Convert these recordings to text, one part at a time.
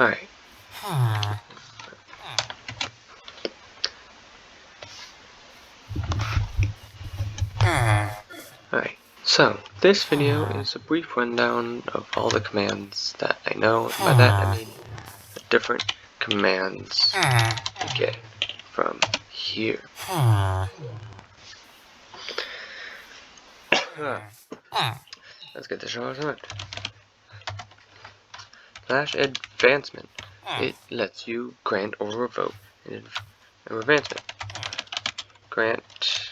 Alright. Alright, so this video is a brief rundown of all the commands that I know, and by that I mean the different commands you get from here. Let's get the show started. Slash advancement. It lets you grant or revoke an advancement. Grant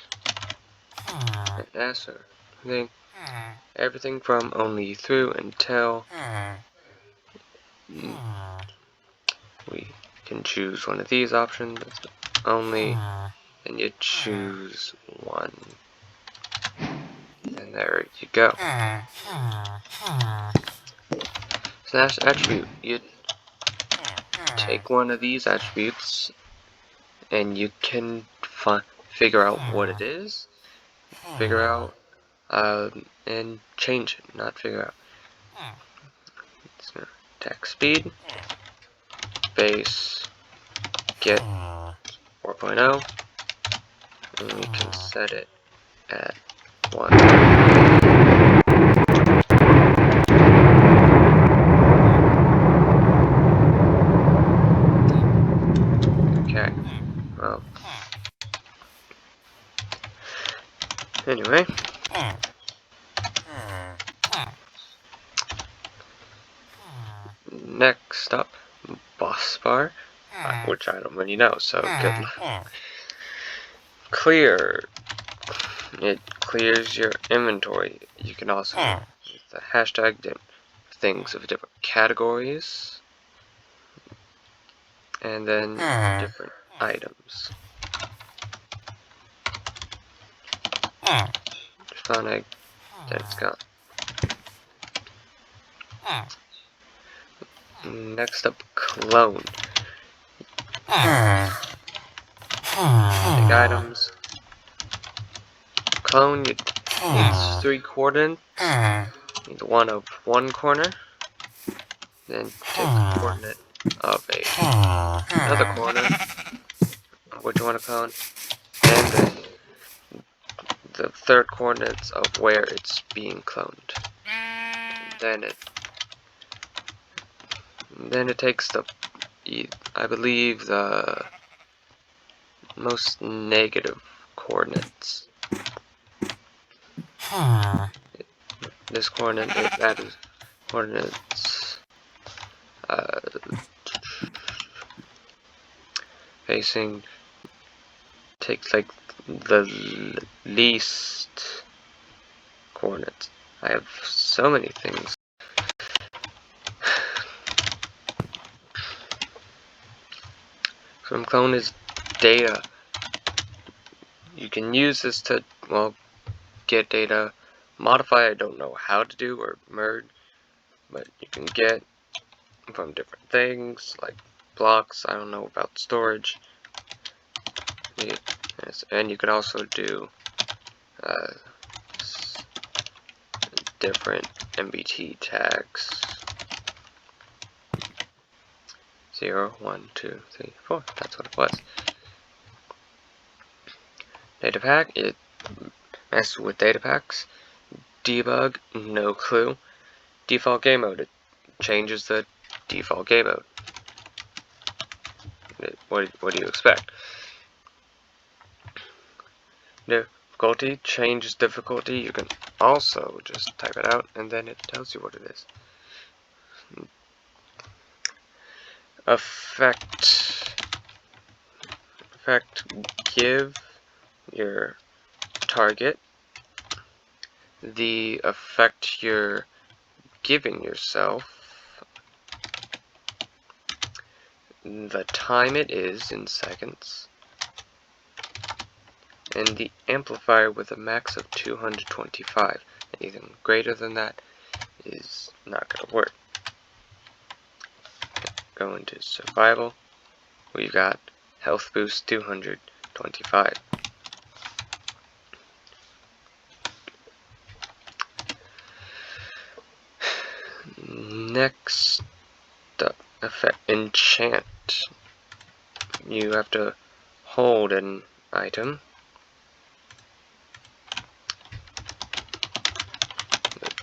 or thing. Everything from only through until we can choose one of these options. Only, and you choose one. And there you go. Slash attribute. You take one of these attributes and you can figure out what it is, figure out, and change it, not figure out. So, attack speed, base, get 4.0, and we can set it at 1. Okay, well, anyway, next up, boss bar, which I don't really know, so good luck. Clear. It clears your inventory. You can also use the hashtag things of different categories, and then different items. Found egg, then it's gone. Next up, clone. Take items. Clone needs 3 coordinates. Need one of one corner. Then take the coordinate of another corner, which you want to clone, and then the third coordinates of where it's being cloned. Then it takes the, I believe, the most negative coordinates. This coordinate, that is coordinates facing, takes like the least coordinates. I have so many things. From clone is data. You can use this to, well, get data. Modify, I don't know how to do, or merge, but you can get from different things, like blocks. I don't know about storage. Yes, and you can also do different MBT tags. 0, 1, 2, 3, 4. That's what it was. Data pack, it messes with data packs. Debug, no clue. Default game mode, it changes the default game mode. What do you expect? Difficulty, changes difficulty. You can also just type it out and then it tells you what it is. Effect, give your target the effect you're giving yourself, the time it is in seconds, and the amplifier with a max of 225. Anything greater than that is not going to work. Go into survival. We've got health boost 225. Next up, effect enchant, you have to hold an item,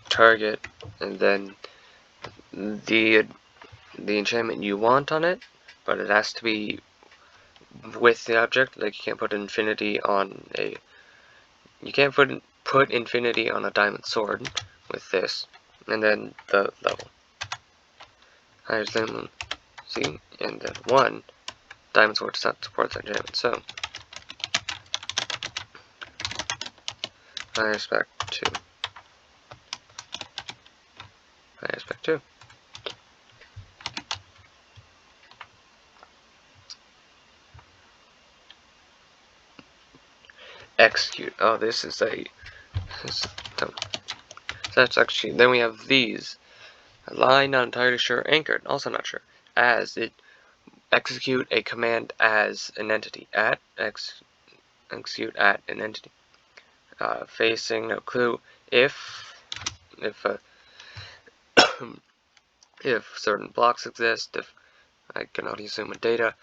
target, and then the enchantment you want on it, but it has to be with the object. Like you can't put infinity on a infinity on a diamond sword with this, and then the level. Highest limit, see, and then 1 diamond sword does not support that enchantment, so highest spec 2. Highest spec 2. Execute. Oh, this is that's execute. Then we have these. Align, not entirely sure. Anchored, also not sure. As it execute a command as an entity. Execute at an entity. Facing, no clue. If certain blocks exist, if I can only assume a data,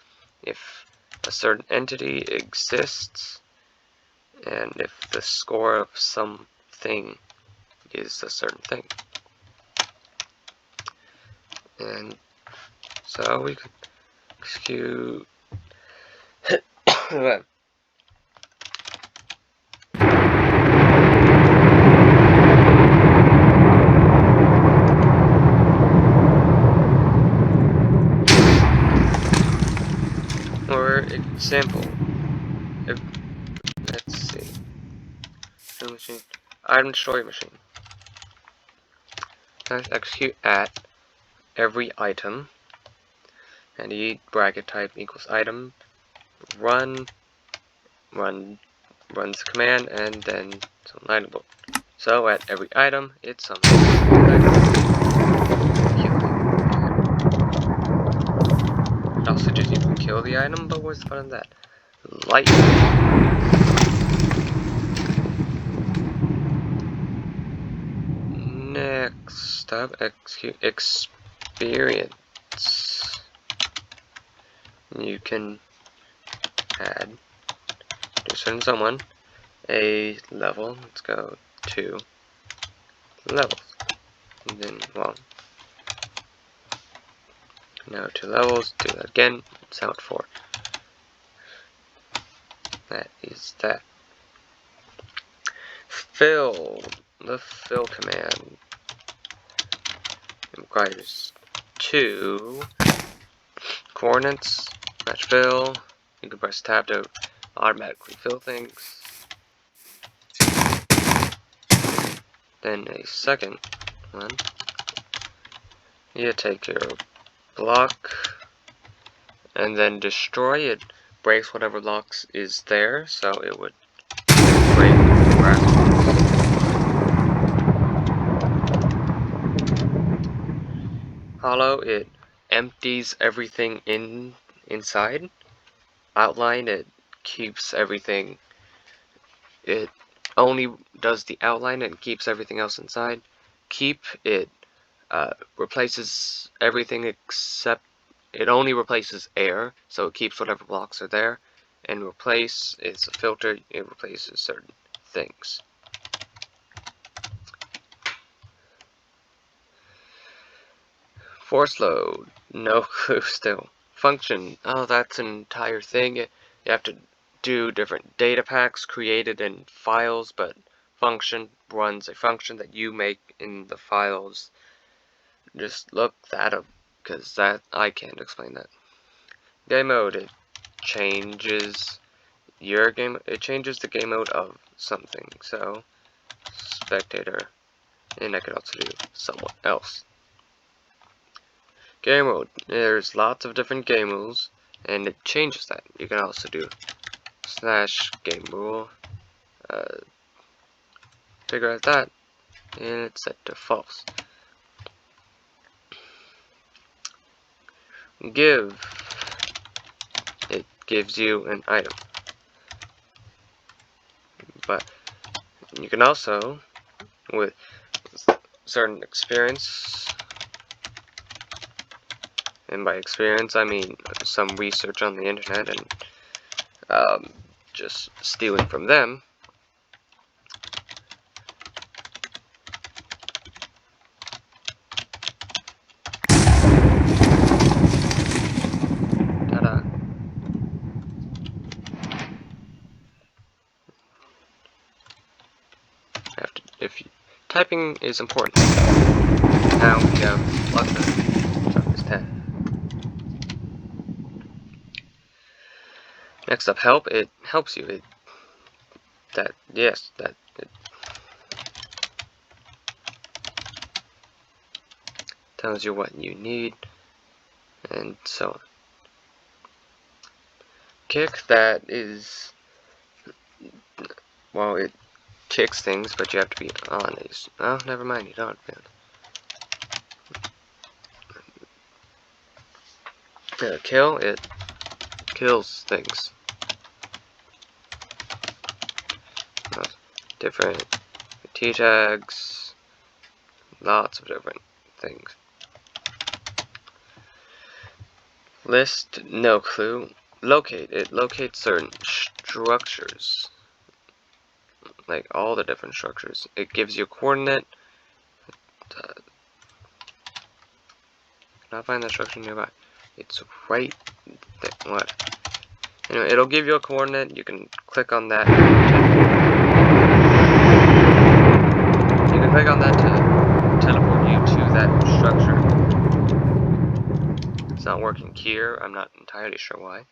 if a certain entity exists, and if the score of something is a certain thing. And so we can execute for example, let's see, machine, item destroy machine. Let's execute at every item, and the bracket type equals item. Runs the command, and then some lightable. So at every item, it's something. It also just you can kill the item, but what's the fun of that? Light. Next up, execute experience. You can add to a certain someone a level. Let's go to levels. And then, well, now 2 levels, do that again, it's out 4. That is that. Fill. The fill command requires 2 coordinates, match fill. You can press tab to automatically fill things. Then a second one, you take your block and then destroy it. Breaks whatever blocks is there, so it would break the grass. Hollow, it empties everything inside. Outline, it keeps everything. It only does the outline and keeps everything else inside. Keep, it replaces everything except, it only replaces air, so it keeps whatever blocks are there. And replace is a filter, it replaces certain things. Force load, no clue still. Function, oh, that's an entire thing. You have to do different data packs created in files, but function runs a function that you make in the files. Just look that up, because that I can't explain that. Game mode, it changes your game. It changes the game mode of something. So spectator, and I could also do someone else. Game mode, there's lots of different game rules, and it changes that. You can also do / game rule, figure out that, and it's set to false. Give, it gives you an item, but you can also, with certain experience, And by experience, I mean some research on the internet and just stealing from them. Ta-da. Typing is important. Now we have Flutter. Toughness 10. Next up, help. It helps you. It tells you what you need, and so on. Kick, that is, well, it kicks things, but you have to be on these. Oh, never mind, you don't, man. Kill, it kills things. Different T-tags, lots of different things. List, no clue. Locate, it locates certain structures. Like all the different structures. It gives you a coordinate. Can I find that structure nearby? It's right there. What? Anyway, it'll give you a coordinate. You can click on that. You can click on that to teleport you to that structure. It's not working here. I'm not entirely sure why.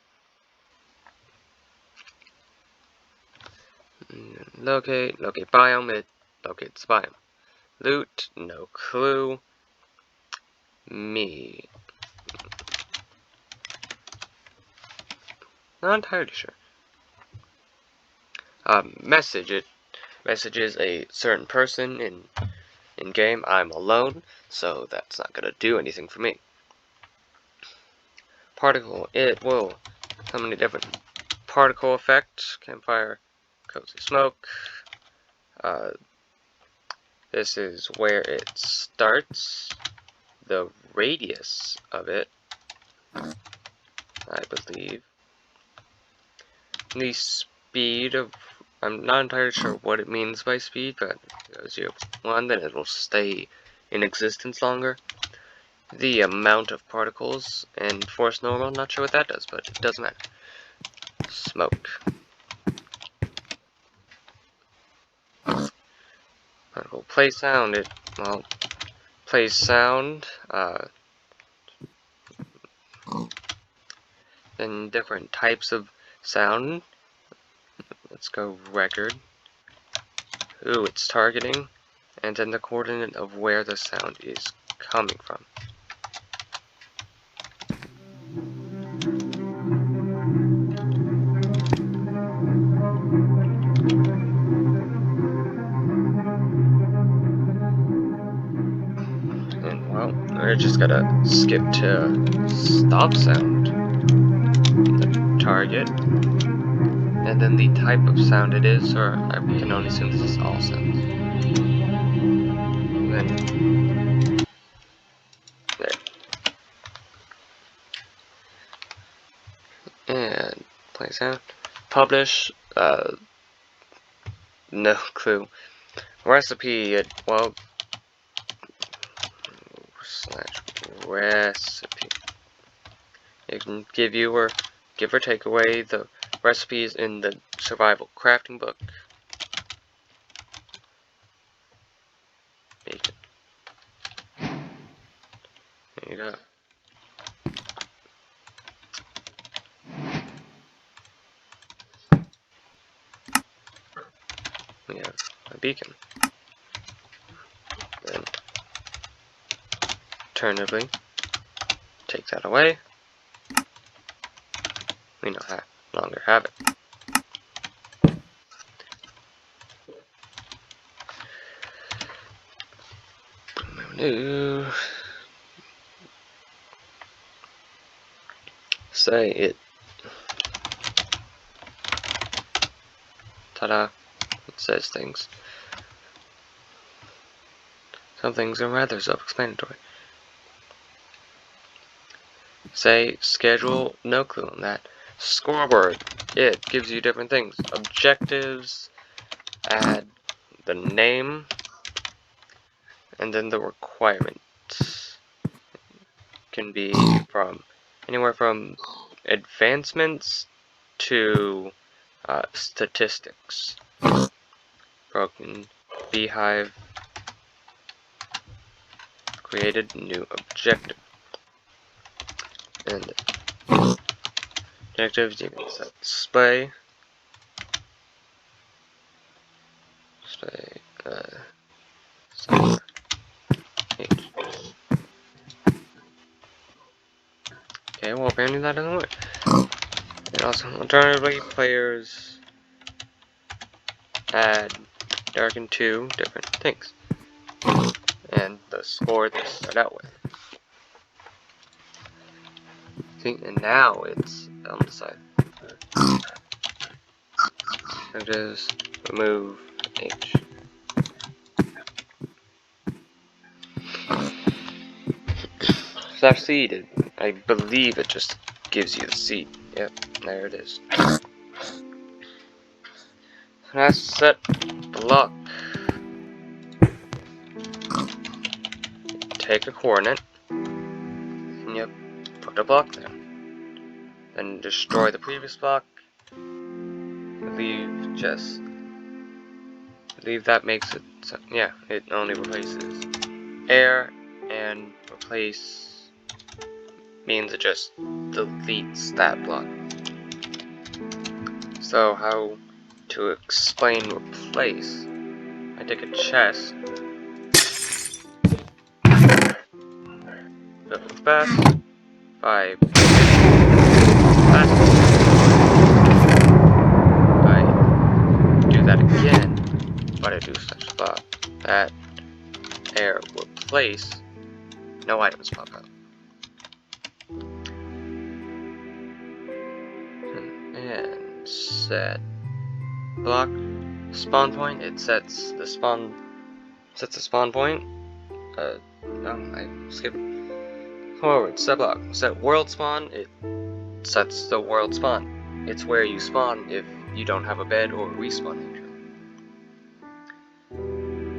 Locate biome. It locates biome. Loot, no clue. Me. Not entirely sure. Message, it messages a certain person in game. I'm alone, so that's not gonna do anything for me. Particle, it will. How many different particle effects? Campfire, cozy smoke. This is where it starts. The radius of it, I believe. The speed of, I'm not entirely sure what it means by speed, but as you have one, then it will stay in existence longer. The amount of particles and force normal, not sure what that does, but it doesn't matter. Smoke. Particle play sound, it, well, plays sound, then different types of sound. Let's go record. Ooh, it's targeting, and then the coordinate of where the sound is coming from. And well, I just gotta skip to stop sound, the target, and then the type of sound it is, or I can only assume this is all sounds. Then there. And play sound. Publish, no clue. Recipe, it, well, / recipe. It can give you, or give or take away, the recipes in the survival crafting book. Bacon. There you go. We have a beacon. Then, alternatively, take that away. We no longer have it. New. Say it. Ta-da. It says things. Some things are rather self-explanatory. Say schedule, no clue on that. Scoreboard, it gives you different things. Objectives, add the name, and then the requirements. Can be from anywhere from advancements to statistics. Broken beehive created new objective. And objectives, you can set display, summer age. Okay, well apparently that doesn't work. And also, alternatively, players add darken two different things, and the score they start out with. See, and now it's on the side. Objectives, remove H. Slash seed, I believe it just gives you the seed. Yep, there it is. Let's set block. Take a coordinate, and you put a block there. Then destroy the previous block. Leave that makes it, so, yeah, it only replaces air, and replace means it just deletes that block. So how to explain replace? I take a chest, fill it with fast, if I do that again, but I do such block, that air replace, no items pop out. And set block spawn point. It sets the spawn point. No, I skipped forward. Set block. Set world spawn. It sets the world spawn. It's where you spawn if you don't have a bed or a respawn angel.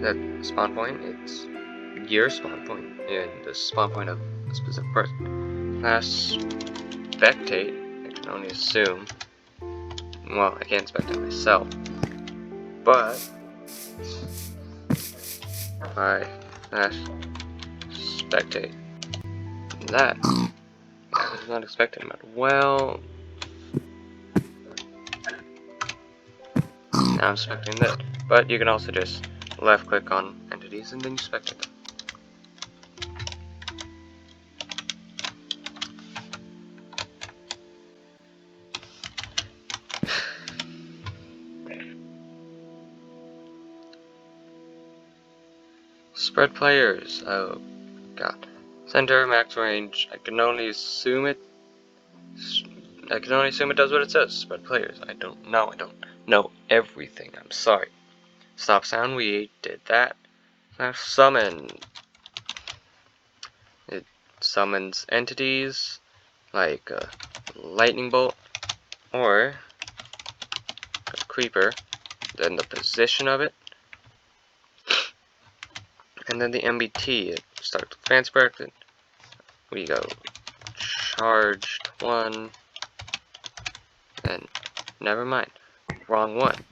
That spawn point. It's your spawn point and the spawn point of a specific person. Last spectate. I can only assume. Well, I can't spectate myself, but if I spectate that, I was not expecting that. Well, now I'm spectating that, but you can also just left click on entities and then you spectate them. Spread players. Oh god. Center, max range. I can only assume it does what it says. Spread players. I don't know everything. I'm sorry. Stop sound. We did that. Summon. It summons entities like a lightning bolt or a creeper. Then the position of it. And then the MBT, it starts with fancy bracket. We go charged one, and never mind, wrong one.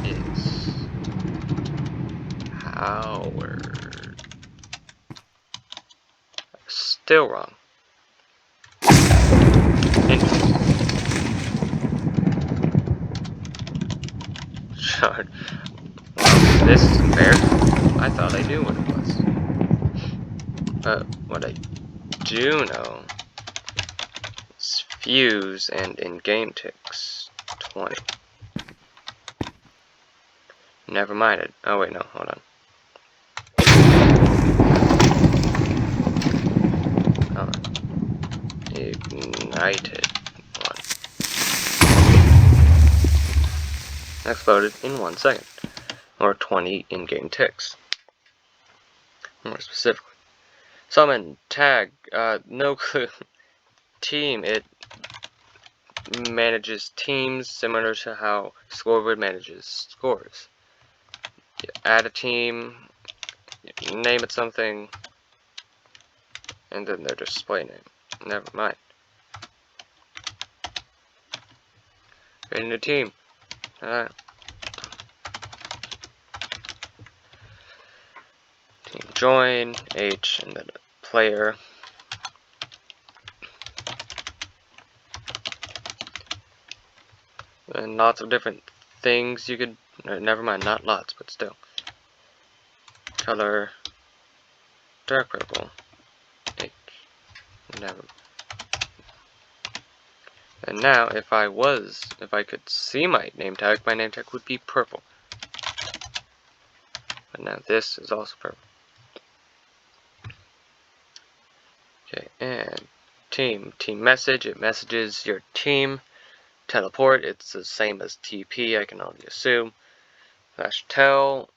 It's Howard. Still wrong. Charged. Well, this is embarrassing. I thought I knew what it was. But what I do know is fuse and in-game ticks 20. Never mind it. Oh wait, no, hold on. Ignited one. Exploded in 1 second. Or 20 in-game ticks. More specifically. Summon, tag, no clue. Team, it manages teams similar to how Scoreboard manages scores. You add a team, you name it something, and then their display name. Never mind. Create a new team. Team join, H, and then a player. And lots of different things you could, never mind, not lots, but still. Color, dark purple, H, never. And now, if I could see my name tag would be purple. But now this is also purple. Okay, and team message, it messages your team. Teleport, it's the same as TP, I can only assume. Flash tell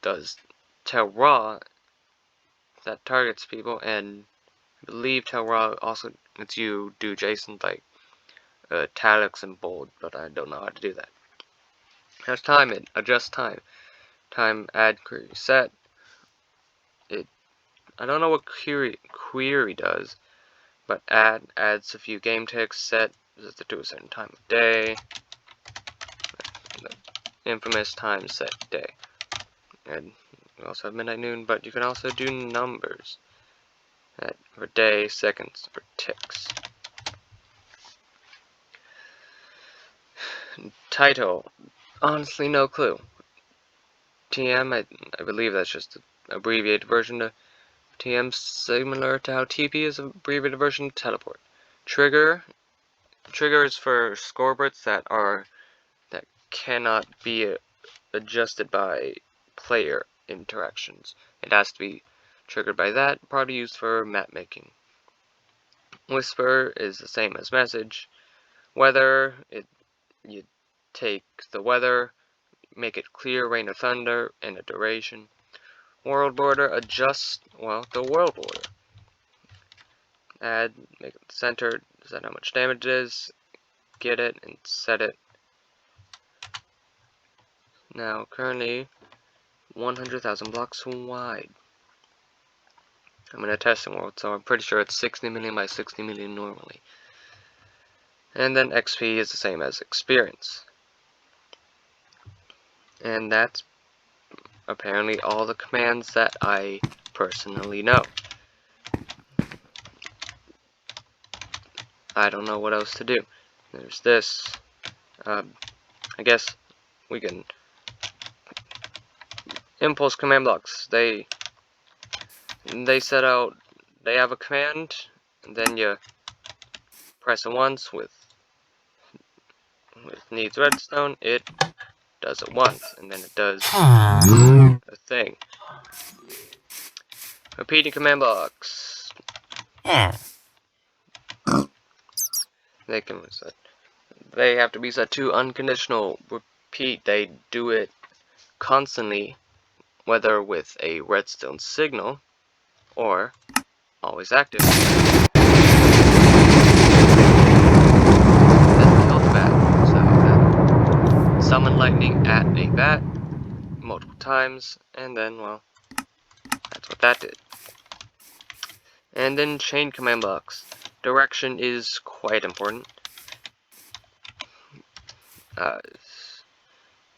does tell raw that targets people, and I believe tell raw also lets you do JSON like italics and bold, but I don't know how to do that. There's time, it adjusts time. Time add query set. I don't know what query does, but adds a few game ticks. Set is to a certain time of day. The infamous time set day. And we also have midnight, noon, but you can also do numbers for day, seconds, or ticks. Title, honestly no clue. TM, I believe that's just an abbreviated version of TM, similar to how TP is an abbreviated version of teleport. Trigger is for scoreboards that cannot be adjusted by player interactions. It has to be triggered by that, probably used for map making. Whisper is the same as message. Weather, you take the weather, make it clear, rain or thunder, and a duration. World border, adjust, well, the world border. Add, make it centered, set how much damage it is, get it, and set it. Now, currently, 100,000 blocks wide. I'm in a testing world, so I'm pretty sure it's 60 million by 60 million normally. And then XP is the same as experience. And that's apparently all the commands that I personally know. I don't know what else to do. There's this. I guess we can impulse command blocks. They set out. They have a command, and then you press it once with needs redstone. It does it once, and then it does a thing. Repeating command blocks. They have to be set to unconditional repeat. They do it constantly, whether with a redstone signal or always active. Summon lightning at a bat multiple times, and then, well, that's what that did. And then chain command blocks. Direction is quite important.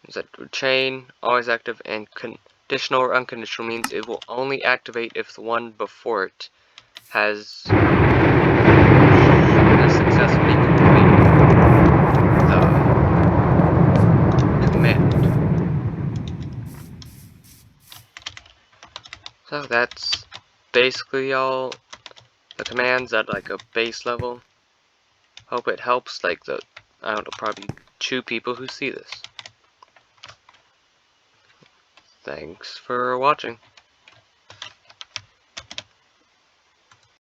Is that chain, always active, and conditional or unconditional means it will only activate if the one before it has successfully completed the command. So that's basically all the commands at like a base level. Hope it helps like I don't know, probably 2 people who see this. Thanks for watching.